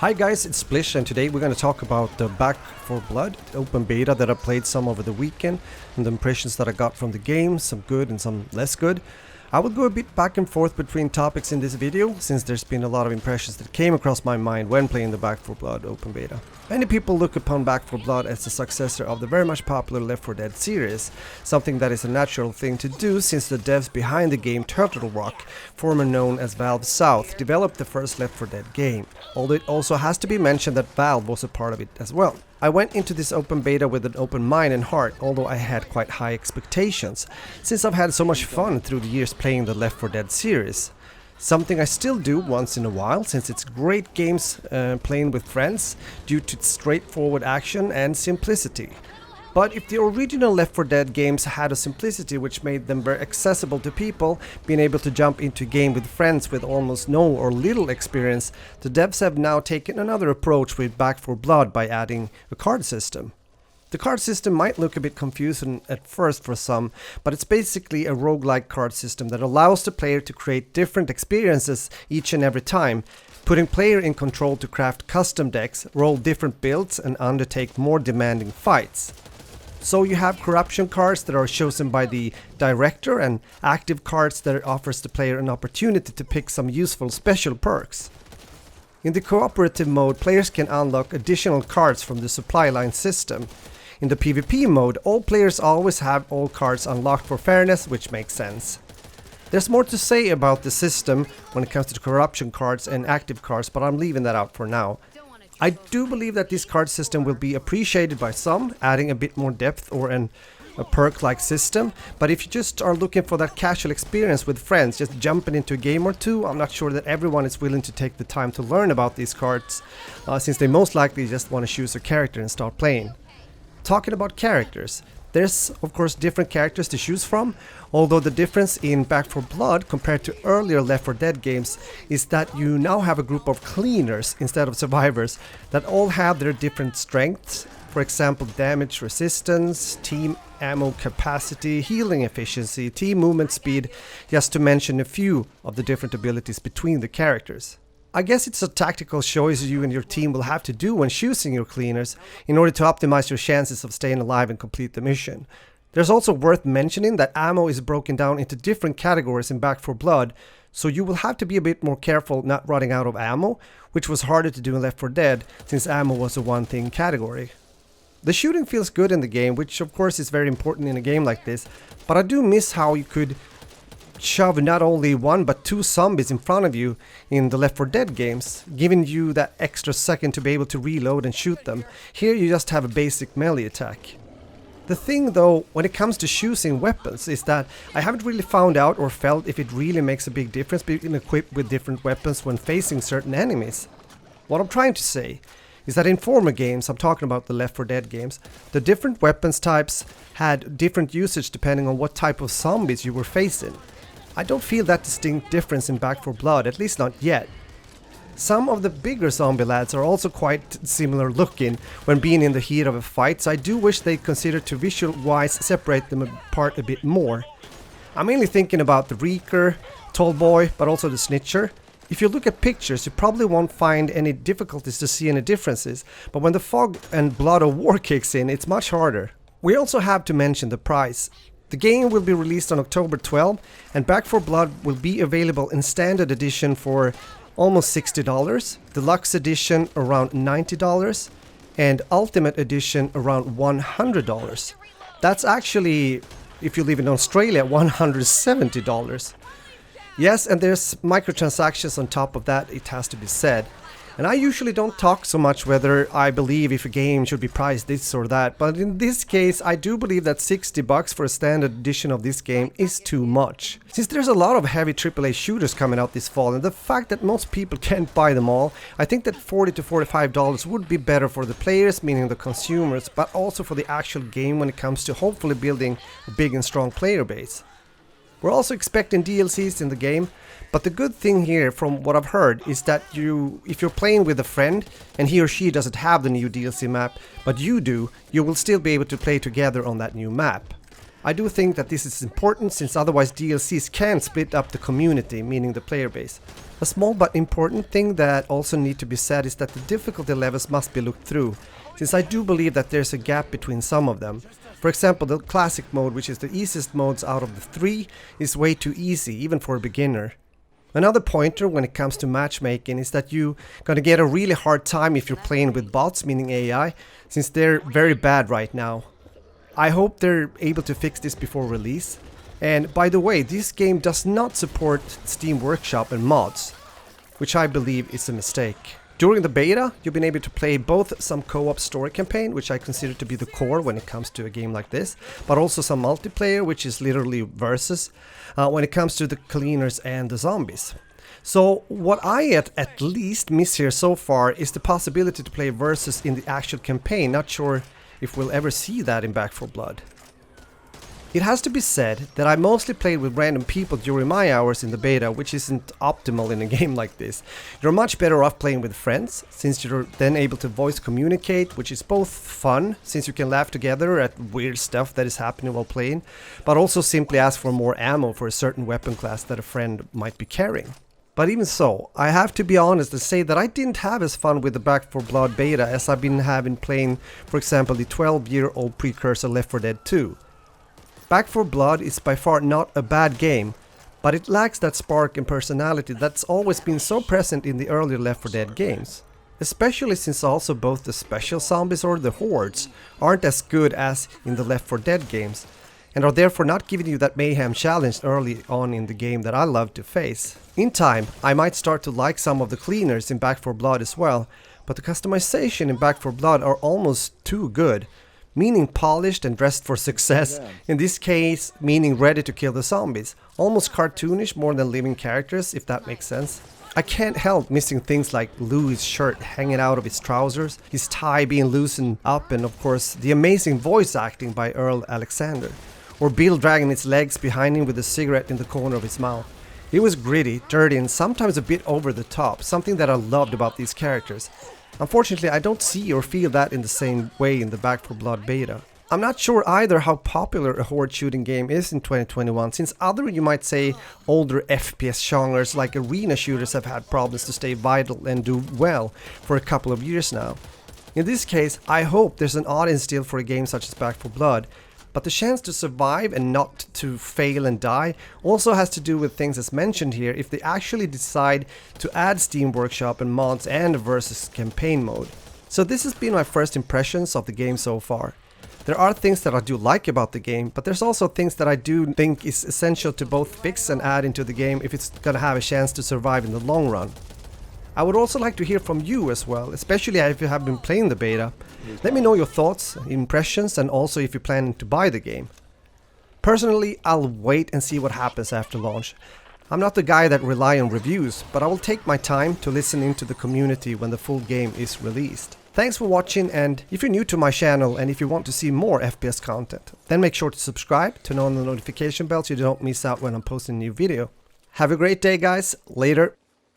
Hi guys, it's Splish and today we're going to talk about the Back 4 Blood open beta that I played some over the weekend and the impressions that I got from the game, some good and some less good. I will go a bit back and forth between topics in this video since there's been a lot of impressions that came across my mind when playing the Back 4 Blood open beta. Many people look upon Back 4 Blood as the successor of the very much popular Left 4 Dead series, something that is a natural thing to do since the devs behind the game Turtle Rock, formerly known as Valve South, developed the first Left 4 Dead game, although it also has to be mentioned that Valve was a part of it as well. I went into this open beta with an open mind and heart, although I had quite high expectations, since I've had so much fun through the years playing the Left 4 Dead series. Something I still do once in a while, since it's great games playing with friends due to its straightforward action and simplicity. But if the original Left 4 Dead games had a simplicity which made them very accessible to people, being able to jump into a game with friends with almost no or little experience, the devs have now taken another approach with Back 4 Blood by adding a card system. The card system might look a bit confusing at first for some, but it's basically a roguelike card system that allows the player to create different experiences each and every time, putting player in control to craft custom decks, roll different builds and undertake more demanding fights. So you have corruption cards that are chosen by the director and active cards that offers the player an opportunity to pick some useful special perks. In the cooperative mode, players can unlock additional cards from the supply line system. In the PvP mode, all players always have all cards unlocked for fairness, which makes sense. There's more to say about the system when it comes to corruption cards and active cards, but I'm leaving that out for now. I do believe that this card system will be appreciated by some, adding a bit more depth or a perk-like system, but if you just are looking for that casual experience with friends, just jumping into a game or two, I'm not sure that everyone is willing to take the time to learn about these cards, since they most likely just want to choose a character and start playing. Talking about characters, there's of course different characters to choose from, although the difference in Back 4 Blood compared to earlier Left 4 Dead games is that you now have a group of cleaners instead of survivors that all have their different strengths, for example damage resistance, team ammo capacity, healing efficiency, team movement speed, just to mention a few of the different abilities between the characters. I guess it's a tactical choice you and your team will have to do when choosing your cleaners in order to optimize your chances of staying alive and complete the mission. There's also worth mentioning that ammo is broken down into different categories in Back 4 Blood, so you will have to be a bit more careful not running out of ammo, which was harder to do in Left 4 Dead since ammo was a one thing category. The shooting feels good in the game, which of course is very important in a game like this, but I do miss how you could shove not only one but two zombies in front of you in the Left 4 Dead games, giving you that extra second to be able to reload and shoot them. Here you just have a basic melee attack. The thing though, when it comes to choosing weapons, is that I haven't really found out or felt if it really makes a big difference being equipped with different weapons when facing certain enemies. What I'm trying to say is that in former games, I'm talking about the Left 4 Dead games, the different weapons types had different usage depending on what type of zombies you were facing. I don't feel that distinct difference in Back 4 Blood, at least not yet. Some of the bigger zombie lads are also quite similar looking when being in the heat of a fight, so I do wish they'd consider to visual-wise separate them apart a bit more. I'm mainly thinking about the Reeker, Tallboy, but also the Snitcher. If you look at pictures, you probably won't find any difficulties to see any differences, but when the fog and blood of war kicks in, it's much harder. We also have to mention the price. The game will be released on October 12, and Back 4 Blood will be available in Standard Edition for almost $60, Deluxe Edition around $90, and Ultimate Edition around $100. That's actually, if you live in Australia, $170. Yes, and there's microtransactions on top of that, it has to be said. And I usually don't talk so much whether I believe if a game should be priced this or that, but in this case I do believe that $60 for a standard edition of this game is too much. Since there's a lot of heavy AAA shooters coming out this fall, and the fact that most people can't buy them all, I think that $40 to $45 would be better for the players, meaning the consumers, but also for the actual game when it comes to hopefully building a big and strong player base. We're also expecting DLCs in the game, but the good thing here from what I've heard is that if you're playing with a friend and he or she doesn't have the new DLC map, but you do, you will still be able to play together on that new map. I do think that this is important since otherwise DLCs can split up the community, meaning the player base. A small but important thing that also need to be said is that the difficulty levels must be looked through, since I do believe that there's a gap between some of them. For example, the classic mode, which is the easiest modes out of the 3, is way too easy, even for a beginner. Another pointer when it comes to matchmaking is that you're gonna get a really hard time if you're playing with bots, meaning AI, since they're very bad right now. I hope they're able to fix this before release. And by the way, this game does not support Steam Workshop and mods, which I believe is a mistake. During the beta, you've been able to play both some co-op story campaign, which I consider to be the core when it comes to a game like this, but also some multiplayer, which is literally versus, when it comes to the cleaners and the zombies. So what I at least miss here so far is the possibility to play versus in the actual campaign. Not sure if we'll ever see that in Back 4 Blood. It has to be said that I mostly played with random people during my hours in the beta, which isn't optimal in a game like this. You're much better off playing with friends, since you're then able to voice communicate, which is both fun, since you can laugh together at weird stuff that is happening while playing, but also simply ask for more ammo for a certain weapon class that a friend might be carrying. But even so, I have to be honest and say that I didn't have as fun with the Back 4 Blood beta as I've been having playing, for example, the 12-year-old precursor Left 4 Dead 2. Back 4 Blood is by far not a bad game, but it lacks that spark and personality that's always been so present in the earlier Left 4 Dead games. Especially since also both the special zombies or the hordes aren't as good as in the Left 4 Dead games, and are therefore not giving you that mayhem challenge early on in the game that I love to face. In time, I might start to like some of the cleaners in Back 4 Blood as well, but the customization in Back 4 Blood are almost too good. Meaning polished and dressed for success, in this case meaning ready to kill the zombies. Almost cartoonish more than living characters, if that makes sense. I can't help missing things like Louis' shirt hanging out of his trousers, his tie being loosened up, and of course the amazing voice acting by Earl Alexander. Or Bill dragging his legs behind him with a cigarette in the corner of his mouth. It was gritty, dirty, and sometimes a bit over the top, something that I loved about these characters. Unfortunately, I don't see or feel that in the same way in the Back 4 Blood beta. I'm not sure either how popular a horde shooting game is in 2021, since other, you might say, older FPS genres like arena shooters have had problems to stay vital and do well for a couple of years now. In this case, I hope there's an audience still for a game such as Back 4 Blood, but the chance to survive and not to fail and die also has to do with things as mentioned here if they actually decide to add Steam Workshop and mods and a versus campaign mode. So this has been my first impressions of the game so far. There are things that I do like about the game, but there's also things that I do think is essential to both fix and add into the game if it's gonna have a chance to survive in the long run. I would also like to hear from you as well, especially if you have been playing the beta. Let me know your thoughts, impressions, and also if you're planning to buy the game. Personally, I'll wait and see what happens after launch. I'm not the guy that rely on reviews, but I will take my time to listen into the community when the full game is released. Thanks for watching, and if you're new to my channel and if you want to see more FPS content, then make sure to subscribe, turn on the notification bell so you don't miss out when I'm posting a new video. Have a great day, guys. Later.